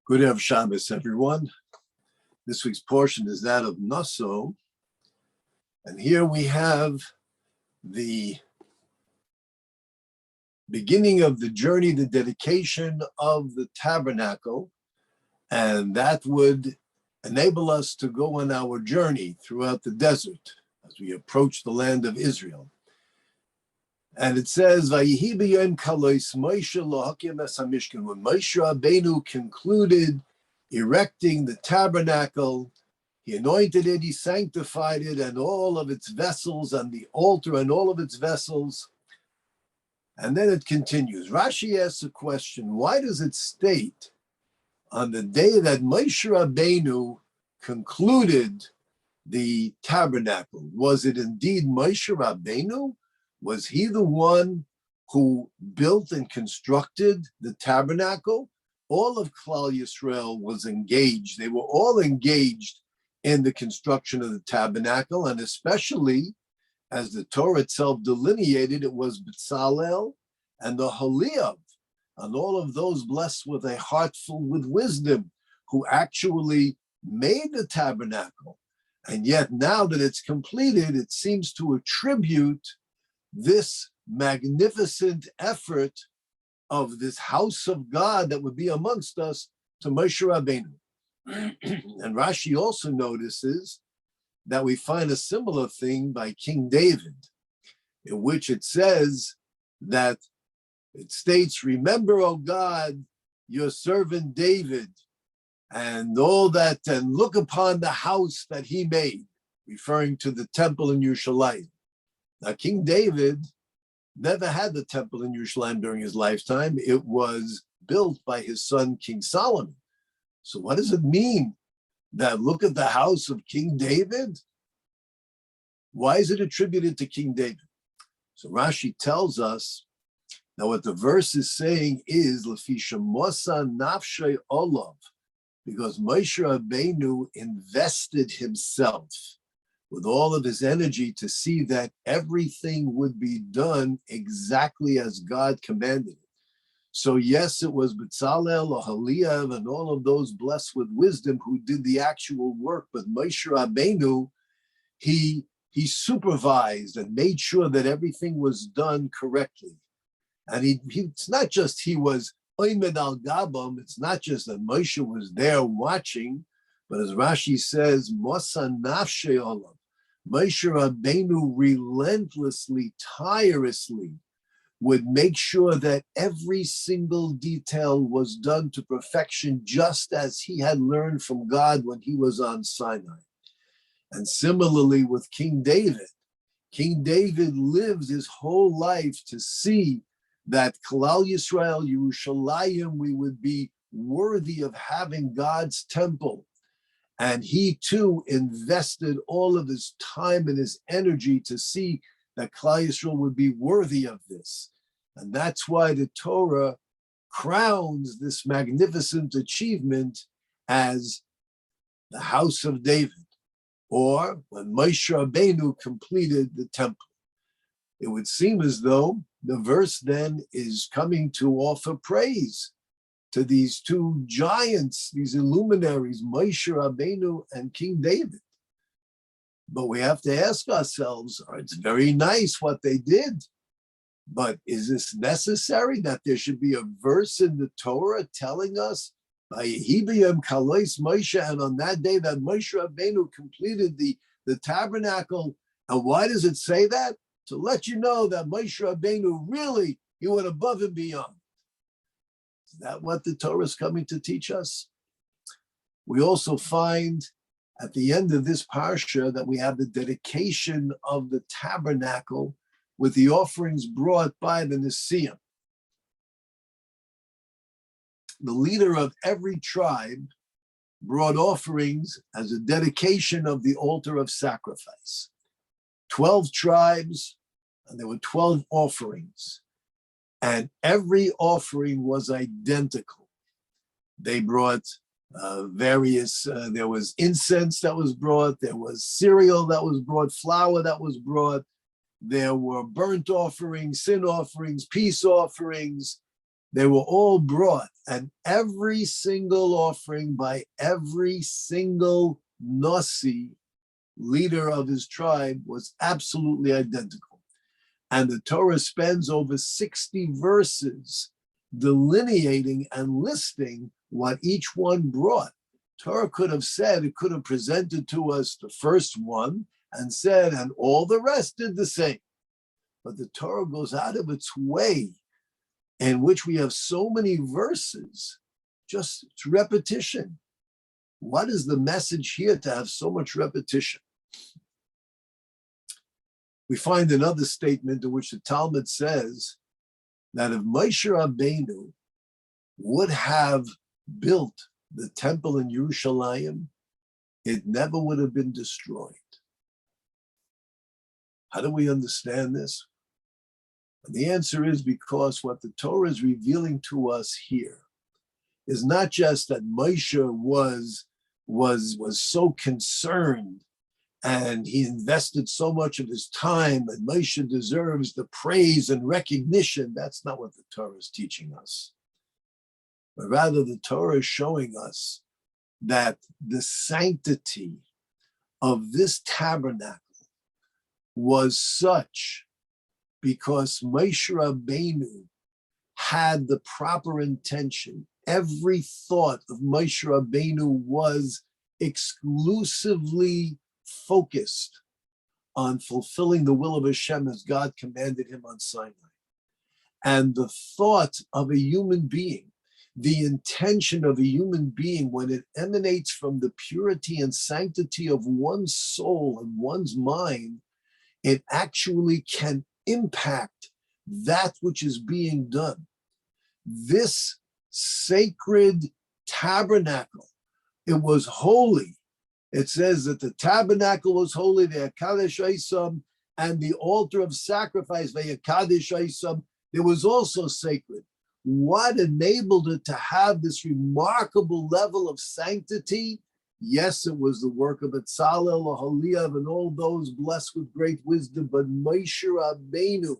Good Erev Shabbos, everyone. This week's portion is that of Naso. And here we have the beginning of the journey, the dedication of the tabernacle. And that would enable us to go on our journey throughout the desert as we approach the land of Israel. And it says, Vayihi b'yom kalois Moshe lohakim es hamishkan. When Moshe Rabbeinu concluded erecting the tabernacle, he anointed it, he sanctified it, and all of its vessels, and the altar and all of its vessels. And then it continues. Rashi asks a question, why does it state on the day that Moshe Rabbeinu concluded the tabernacle? Was it indeed Moshe Rabbeinu? Was he the one who built and constructed the tabernacle? All of Klal Yisrael was engaged. They were all engaged in the construction of the tabernacle, and especially, as the Torah itself delineated, it was Bezalel and the Holiav, and all of those blessed with a heart filled with wisdom, who actually made the tabernacle. And yet now that it's completed, it seems to attribute this magnificent effort of this house of God that would be amongst us to Moshe Rabbeinu. And Rashi also notices that we find a similar thing by King David, in which it says that it states, remember, O God, your servant David, and all that, and look upon the house that he made, referring to the temple in Yerushalayim. Now, King David never had the temple in Yerushalayim during his lifetime. It was built by his son, King Solomon. So what does it mean that look at the house of King David? Why is it attributed to King David? So Rashi tells us that what the verse is saying is, Lefisha Mosa Nafshay Olav, because Moshe Rabbeinu invested himself with all of his energy to see that everything would be done exactly as God commanded it. So yes, it was Bezalel, Oholiav, and all of those blessed with wisdom who did the actual work, but Moshe Rabbeinu, he supervised and made sure that everything was done correctly. And it's not just he was Oimed al Gabam, it's not just that Moshe was there watching, but as Rashi says, Mosa Nafshe Olav, Moshe Rabbeinu relentlessly, tirelessly would make sure that every single detail was done to perfection, just as he had learned from God when he was on Sinai. And similarly with King David lived his whole life to see that Klal Yisrael, Yerushalayim, we would be worthy of having God's temple. And he too invested all of his time and his energy to see that Klal Yisrael would be worthy of this. And that's why the Torah crowns this magnificent achievement as the house of David, or when Moshe Rabbeinu completed the temple. It would seem as though the verse then is coming to offer praise to these two giants, these illuminaries, Moshe Rabbeinu and King David. But we have to ask ourselves, it's very nice what they did, but is this necessary that there should be a verse in the Torah telling us, Vayihi b'yom kalois Moshe, and on that day that Moshe Rabbeinu completed the tabernacle? And why does it say that? To let you know that Moshe Rabbeinu really, he went above and beyond. Is that what the Torah is coming to teach us? We also find at the end of this Parsha that we have the dedication of the tabernacle with the offerings brought by the Nesiim. The leader of every tribe brought offerings as a dedication of the altar of sacrifice. 12 tribes, and there were 12 offerings. And every offering was identical. They brought there was incense that was brought, there was cereal that was brought, flour that was brought, there were burnt offerings, sin offerings, peace offerings, They were all brought, and every single offering by every single Nasi, leader of his tribe, was absolutely identical. And the Torah spends over 60 verses delineating and listing what each one brought. Torah could have said, it could have presented to us the first one and said, and all the rest did the same. But the Torah goes out of its way, in which we have so many verses, just it's repetition. What is the message here to have so much repetition? We find another statement in which the Talmud says that if Moshe Rabbeinu would have built the temple in Yerushalayim, it never would have been destroyed. How do we understand this? And the answer is because what the Torah is revealing to us here is not just that Moshe was so concerned and he invested so much of his time, and Moshe deserves the praise and recognition. That's not what the Torah is teaching us. But rather, the Torah is showing us that the sanctity of this tabernacle was such because Moshe Rabbeinu had the proper intention. Every thought of Moshe Rabbeinu was exclusively focused on fulfilling the will of Hashem as God commanded him on Sinai. And the thought of a human being, the intention of a human being, when it emanates from the purity and sanctity of one's soul and one's mind, it actually can impact that which is being done. This sacred tabernacle, it was holy. It says that the tabernacle was holy, the Hakadosh Osam, and the altar of sacrifice, the Hakadosh Osam, it was also sacred. What enabled it to have this remarkable level of sanctity? Yes, it was the work of Betzalel, Aholiav, and all those blessed with great wisdom, but Moshe Rabbeinu,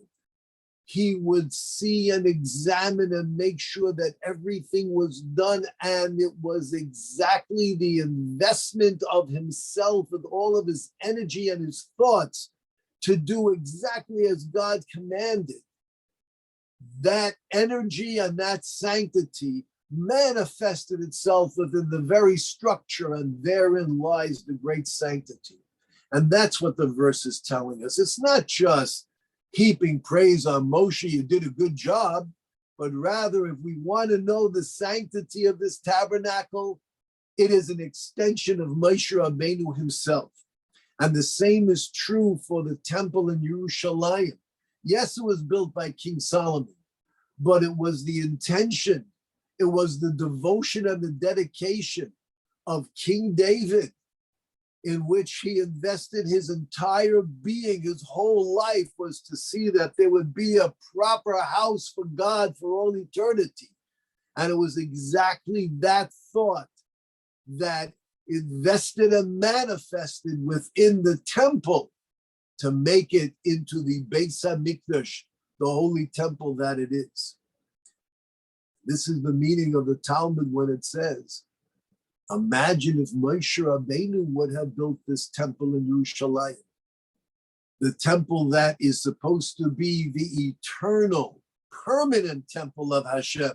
he would see and examine and make sure that everything was done, and it was exactly the investment of himself with all of his energy and his thoughts to do exactly as God commanded. That energy and that sanctity manifested itself within the very structure, and therein lies the great sanctity. And that's what the verse is telling us. It's not just heaping praise on Moshe, you did a good job, but rather, if we want to know the sanctity of this tabernacle, it is an extension of Moshe Rabbeinu himself. And the same is true for the temple in Yerushalayim. Yes, it was built by King Solomon, but it was the intention, it was the devotion and the dedication of King David, in which he invested his entire being, his whole life was to see that there would be a proper house for God for all eternity. And it was exactly that thought that invested and manifested within the temple to make it into the Beis HaMikdash, the holy temple that it is. This is the meaning of the Talmud when it says, imagine if Moshe Rabbeinu would have built this temple in Yerushalayim, the temple that is supposed to be the eternal, permanent temple of Hashem.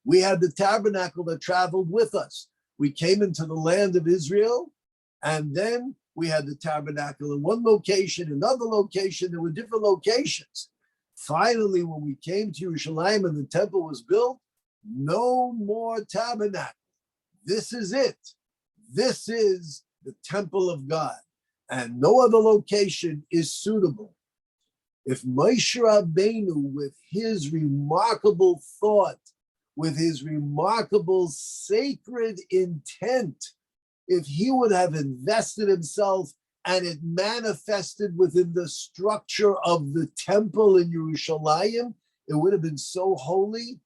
We had the tabernacle that traveled with us. We came into the land of Israel, and then we had the tabernacle in one location, another location. There were different locations. Finally, when we came to Yerushalayim and the temple was built, no more tabernacle. This is it. This is the temple of God, and no other location is suitable. If Moshe Rabbeinu, with his remarkable thought, with his remarkable sacred intent, if he would have invested himself and it manifested within the structure of the temple in Yerushalayim, it would have been so holy,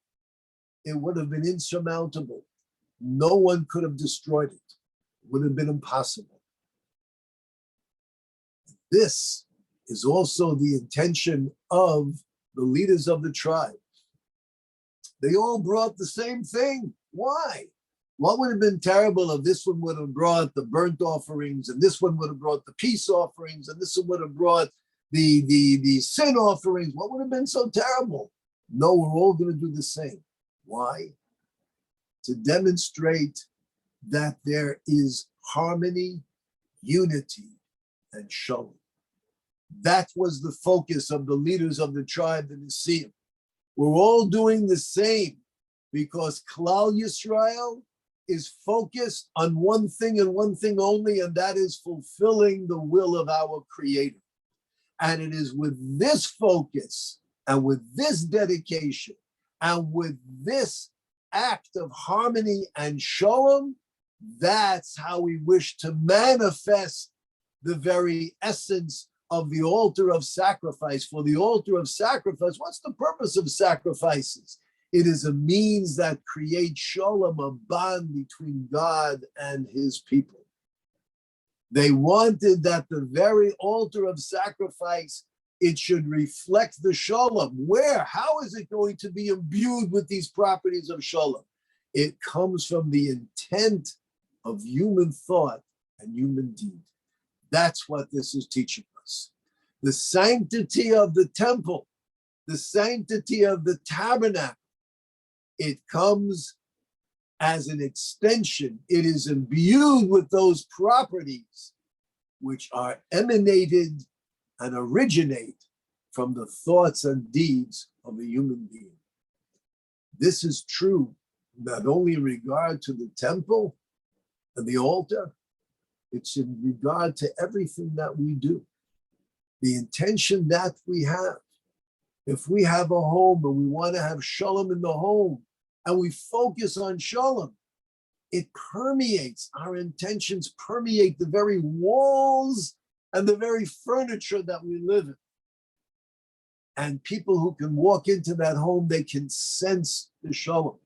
it would have been insurmountable. No one could have destroyed it. It would have been impossible. This is also the intention of the leaders of the tribe. They all brought the same thing. Why? What would have been terrible if this one would have brought the burnt offerings, and this one would have brought the peace offerings, and this one would have brought the sin offerings? What would have been so terrible? No, we're all going to do the same. Why? To demonstrate that there is harmony, unity, and shalom. That was the focus of the leaders of the tribe, the Nisim. We're all doing the same because Klal Yisrael is focused on one thing and one thing only, and that is fulfilling the will of our Creator. And it is with this focus and with this dedication and with this act of harmony and shalom, that's how we wish to manifest the very essence of the altar of sacrifice. For the altar of sacrifice, what's the purpose of sacrifices? It is a means that creates shalom, a bond between God and his people. They wanted that the very altar of sacrifice, it should reflect the shalom. Where? How is it going to be imbued with these properties of shalom? It comes from the intent of human thought and human deed. That's what this is teaching us. The sanctity of the temple, the sanctity of the tabernacle, it comes as an extension. It is imbued with those properties which are emanated and originate from the thoughts and deeds of a human being. This is true not only in regard to the temple and the altar, it's in regard to everything that we do. The intention that we have. If we have a home and we want to have shalom in the home and we focus on shalom, it permeates, our intentions permeate the very walls and the very furniture that we live in. And people who can walk into that home, they can sense the shalom.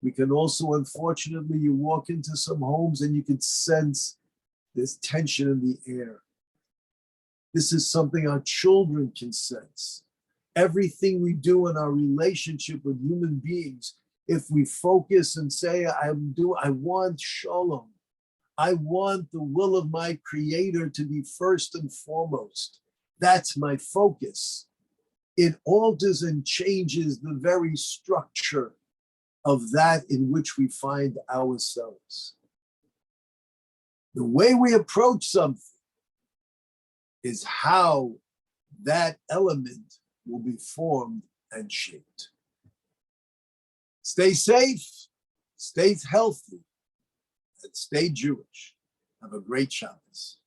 We can also, unfortunately, you walk into some homes and you can sense there's tension in the air. This is something our children can sense. Everything we do in our relationship with human beings, if we focus and say, I want shalom. I want the will of my Creator to be first and foremost. That's my focus. It alters and changes the very structure of that in which we find ourselves. The way we approach something is how that element will be formed and shaped. Stay safe, stay healthy, and stay Jewish. Have a great Shabbos.